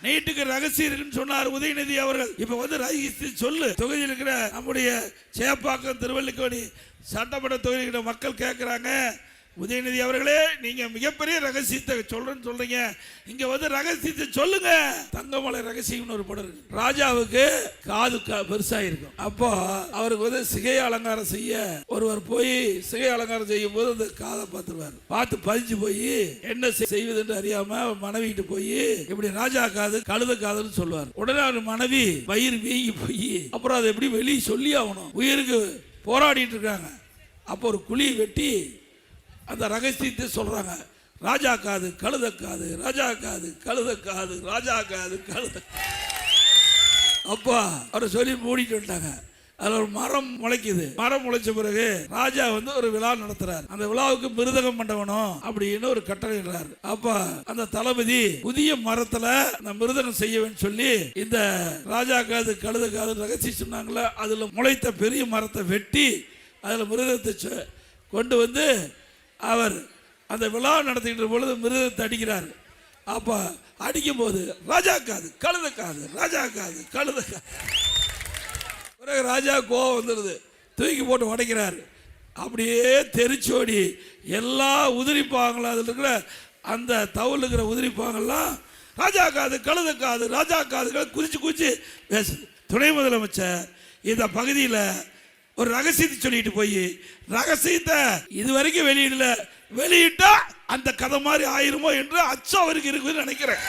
நீட்டுக்கு ரகசியம் இருக்குன்னு சொன்னார் உதயநிதி அவர்கள். இப்ப வந்து ரகசியம் சொல்லு. தொகுதியில் இருக்கிற நம்முடைய சேப்பாக்கம் திருவல்லிக்கேணி சட்டமன்ற தொகுதியில் மக்கள் கேட்கிறாங்க, உதயநிதி அவர்களே நீங்க மிகப்பெரிய ரகசியத்தை சொல்றீங்க, இங்க வந்து ரகசியத்தை சொல்லுங்க. தங்கமலை ரகசியம்னு ஒரு படம் இருக்கு. ராஜாவுக்கு காது பெருசா இருக்கும். அப்போ அவருக்கு வந்து சிகை அலங்காரம் செய்ய ஒருவர் போய் சிகை அலங்காரம் செய்யும் போது அந்த காதை பார்த்துருவார். பார்த்து பதிஞ்சு போய் என்ன செய்வது என்று அறியாம மனைவிட்டு போய் இப்படி ராஜா காது கழுத காதுன்னு சொல்லுவார். உடனே அவர் மனைவி வயிறு வீங்கி போய் அப்புறம் அதை எப்படி வெளியே சொல்லி ஆகணும், உயிருக்கு போராடிட்டு இருக்காங்க. அப்போ ஒரு குழி வெட்டி அந்த ரகசியத்தை சொல்றாங்க. ராஜா காது கழுத காது, ராஜா காது கழுத காது, ராஜா காது கழுத. அப்பா அவரை சொல்லி மூடிட்டு வந்துட்டாங்க. அதுல ஒரு மரம் முளைக்குது. மரம் முளைச்ச பிறகு ராஜா வந்து ஒரு விழா நடத்துறாரு. அந்த விழாவுக்கு மிருதகம் பண்ணணும் அப்படின்னு ஒரு கட்டளை இடுறாரு. அப்ப அந்த தளபதி புதிய மரத்துல அந்த மிருதகம் செய்யவேன்னு சொல்லி இந்த ராஜா காது கழுத காது ரகசியம் சொன்னாங்களே, அதுல முளைத்த பெரிய மரத்தை வெட்டி அதுல மிருதத்தை கொண்டு வந்து அவர் அந்த விழா நடத்துகின்ற பொழுது மிருதத்தை அடிக்கிறார். அப்ப அடிக்கும் போது ராஜா காது கழுத காது, ராஜா காது கழுத காது. பிறகு ராஜா கோவம் வந்துடுது, தூக்கி போட்டு உடைக்கிறார். அப்படியே தெரிச்சோடி எல்லா உதிரிப்பாங்களும் அதில் இருக்கிற அந்த தவுல் இருக்கிற உதிரிப்பாங்கெல்லாம் ராஜா காது கழுத காது, ராஜா காதுகளை குதிச்சு குதிச்சு பேசுது. துணை முதலமைச்சர் இந்த பகுதியில் ஒரு ரகசியத்தை சொல்லிட்டு போய் ரகசியத்தை இதுவரைக்கும் வெளியிடல, வெளியிட்டா அந்த கதை மாதிரி ஆயிருமோ என்று அச்சம் அவருக்கு இருக்குன்னு நினைக்கிறேன்.